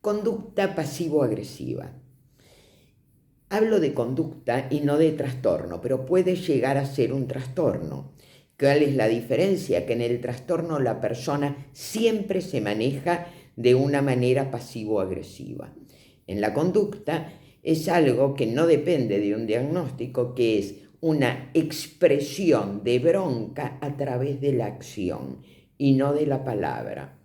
Conducta pasivo-agresiva. Hablo de conducta y no de trastorno, pero puede llegar a ser un trastorno. ¿Cuál es la diferencia? Que en el trastorno la persona siempre se maneja de una manera pasivo-agresiva. En la conducta es algo que no depende de un diagnóstico, que es una expresión de bronca a través de la acción y no de la palabra.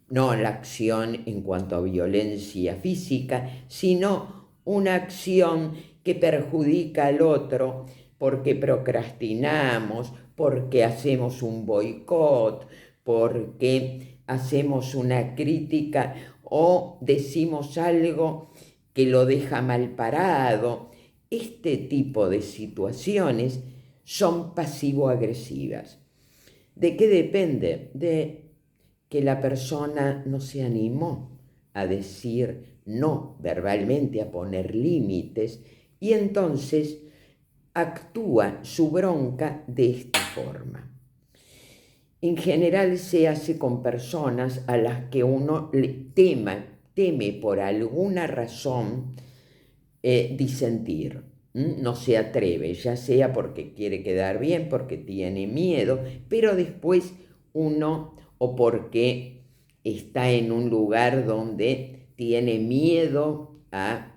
No la acción en cuanto a violencia física, sino una acción que perjudica al otro porque procrastinamos, porque hacemos un boicot, porque hacemos una crítica o decimos algo que lo deja mal parado. Este tipo de situaciones son pasivo-agresivas. ¿De qué depende? De que la persona no se animó a decir no verbalmente, a poner límites, y entonces actúa su bronca de esta forma. En general se hace con personas a las que uno teme por alguna razón disentir. No se atreve, ya sea porque quiere quedar bien, porque tiene miedo, pero después uno, o porque está en un lugar donde tiene miedo a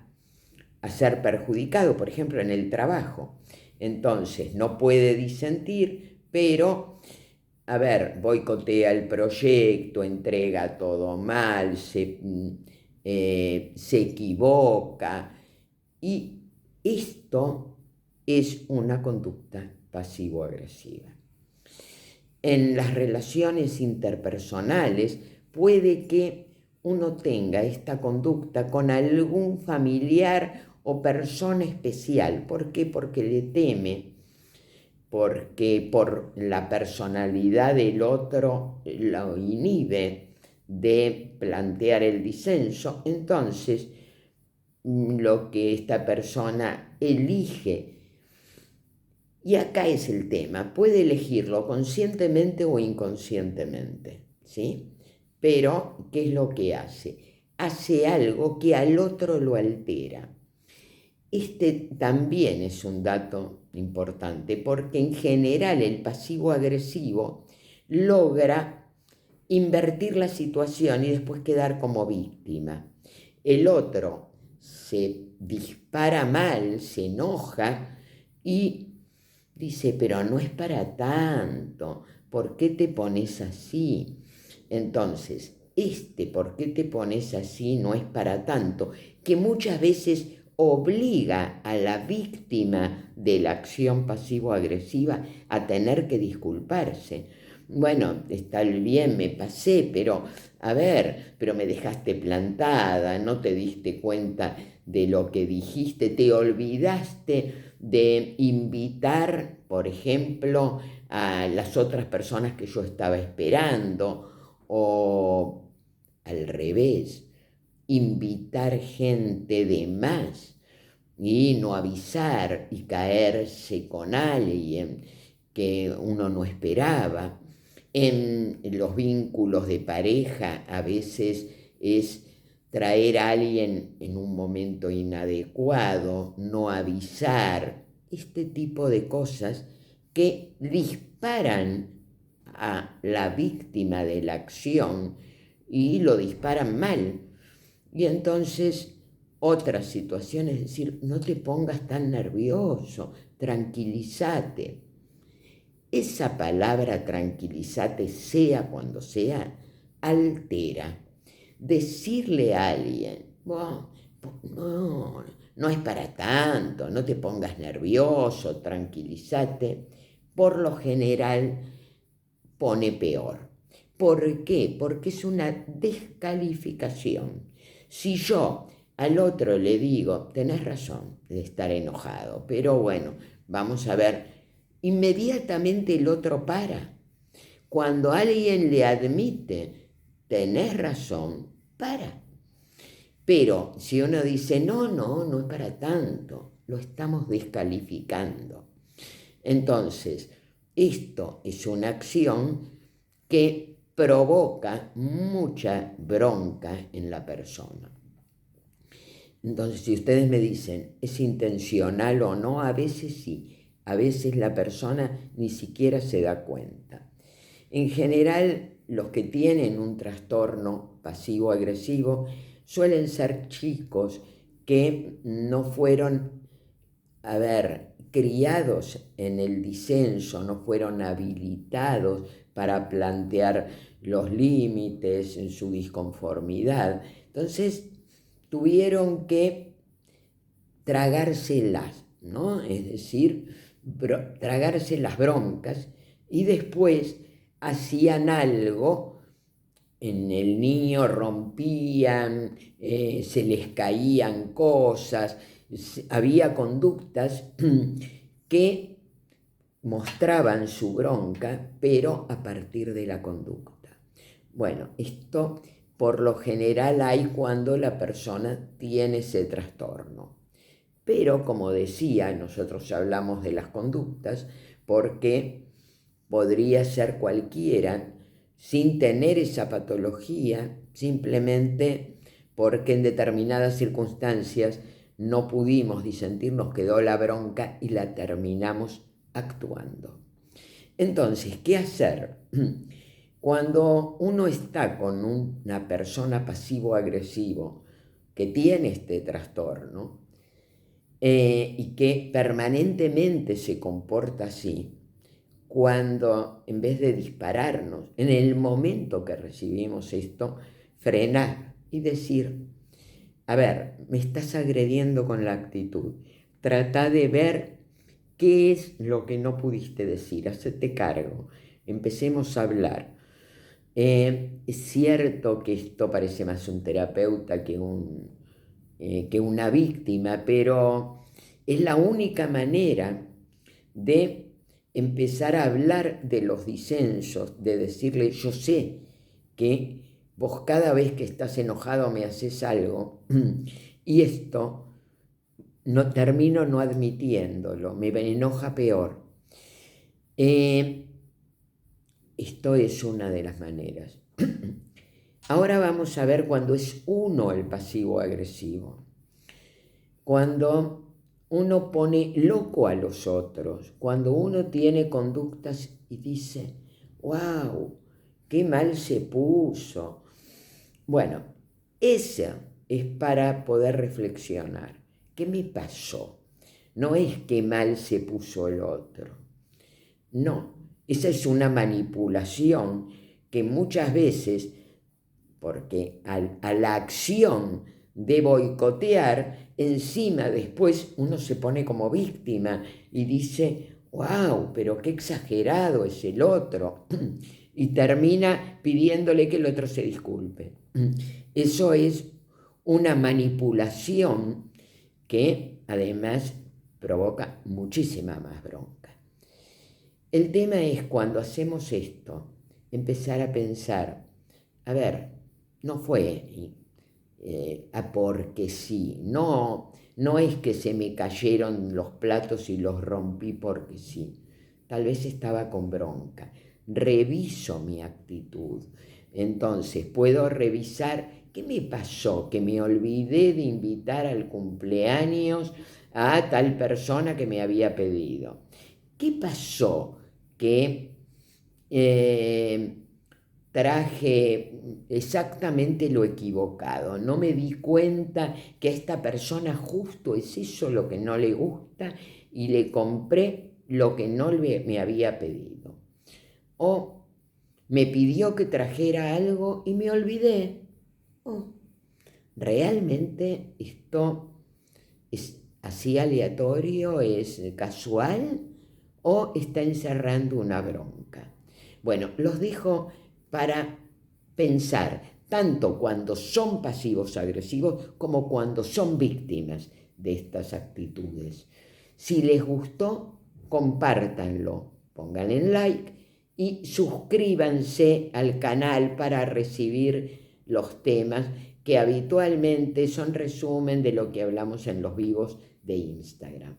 ser perjudicado, por ejemplo en el trabajo. Entonces no puede disentir, pero boicotea el proyecto, entrega todo mal, se equivoca, y esto es una conducta pasivo-agresiva. En las relaciones interpersonales puede que uno tenga esta conducta con algún familiar o persona especial. ¿Por qué? Porque le teme, porque por la personalidad del otro lo inhibe de plantear el disenso. Entonces, lo que esta persona elige, y acá es el tema, puede elegirlo conscientemente o inconscientemente, ¿sí? Pero, ¿qué es lo que hace? Hace algo que al otro lo altera. Este también es un dato importante, porque en general el pasivo-agresivo logra invertir la situación y después quedar como víctima. El otro se dispara mal, se enoja y dice, pero no es para tanto, ¿por qué te pones así? Entonces, ¿por qué te pones así? No es para tanto, que muchas veces obliga a la víctima de la acción pasivo-agresiva a tener que disculparse. Bueno, está bien, me pasé, pero pero me dejaste plantada, no te diste cuenta de lo que dijiste, te olvidaste de invitar, por ejemplo, a las otras personas que yo estaba esperando, o al revés, invitar gente de más y no avisar y caerse con alguien que uno no esperaba. En los vínculos de pareja a veces es traer a alguien en un momento inadecuado, no avisar, este tipo de cosas que disparan a la víctima de la acción y lo disparan mal. Y entonces otra situación es decir, no te pongas tan nervioso, tranquilízate. Esa palabra tranquilízate, sea cuando sea, altera. Decirle a alguien, no, no es para tanto, no te pongas nervioso, tranquilízate, por lo general pone peor. ¿Por qué? Porque es una descalificación. Si yo al otro le digo, tenés razón de estar enojado, pero bueno, vamos a ver, inmediatamente el otro para. Cuando alguien le admite, tenés razón, para. Pero si uno dice, no es para tanto, lo estamos descalificando. Entonces, esto es una acción que provoca mucha bronca en la persona. Entonces, si ustedes me dicen, ¿es intencional o no? A veces sí, a veces la persona ni siquiera se da cuenta. En general, los que tienen un trastorno pasivo-agresivo suelen ser chicos que no fueron, criados en el disenso, no fueron habilitados para plantear los límites en su disconformidad. Entonces, tuvieron que tragárselas, ¿no? Es decir, tragarse las broncas y después hacían algo, en el niño rompían, se les caían cosas, había conductas que mostraban su bronca, pero a partir de la conducta. Bueno, esto por lo general hay cuando la persona tiene ese trastorno. Pero, como decía, nosotros hablamos de las conductas porque podría ser cualquiera sin tener esa patología, simplemente porque en determinadas circunstancias no pudimos disentir, nos quedó la bronca y la terminamos actuando. Entonces, ¿qué hacer? Cuando uno está con una persona pasivo-agresivo que tiene este trastorno y que permanentemente se comporta así, cuando en vez de dispararnos, en el momento que recibimos esto, frenar y decir, a ver, me estás agrediendo con la actitud, trata de ver qué es lo que no pudiste decir, hacete cargo, empecemos a hablar. Es cierto que esto parece más un terapeuta que una víctima, pero es la única manera de empezar a hablar de los disensos, de decirle, yo sé que vos cada vez que estás enojado me haces algo y esto no termino no admitiéndolo, me enoja peor. Esto es una de las maneras. Ahora vamos a ver cuando es uno el pasivo agresivo. Cuando uno pone loco a los otros, cuando uno tiene conductas y dice, wow, qué mal se puso. Bueno, esa es para poder reflexionar. ¿Qué me pasó? No es que mal se puso el otro. No, esa es una manipulación que muchas veces, porque a la acción de boicotear, encima después uno se pone como víctima y dice, wow, pero qué exagerado es el otro, y termina pidiéndole que el otro se disculpe. Eso es una manipulación que además provoca muchísima más bronca. El tema es cuando hacemos esto, empezar a pensar, a ver, no fue porque sí, no es que se me cayeron los platos y los rompí porque sí, tal vez estaba con bronca, reviso mi actitud, entonces puedo revisar qué me pasó, que me olvidé de invitar al cumpleaños a tal persona que me había pedido, qué pasó que traje exactamente lo equivocado, no me di cuenta que a esta persona justo es eso lo que no le gusta y le compré lo que no me había pedido. O me pidió que trajera algo y me olvidé. ¿Realmente esto es así aleatorio, es casual o está encerrando una bronca? Bueno, los dejo para pensar, tanto cuando son pasivos agresivos como cuando son víctimas de estas actitudes. Si les gustó, compártanlo, pónganle like y suscríbanse al canal para recibir los temas que habitualmente son resumen de lo que hablamos en los vivos de Instagram.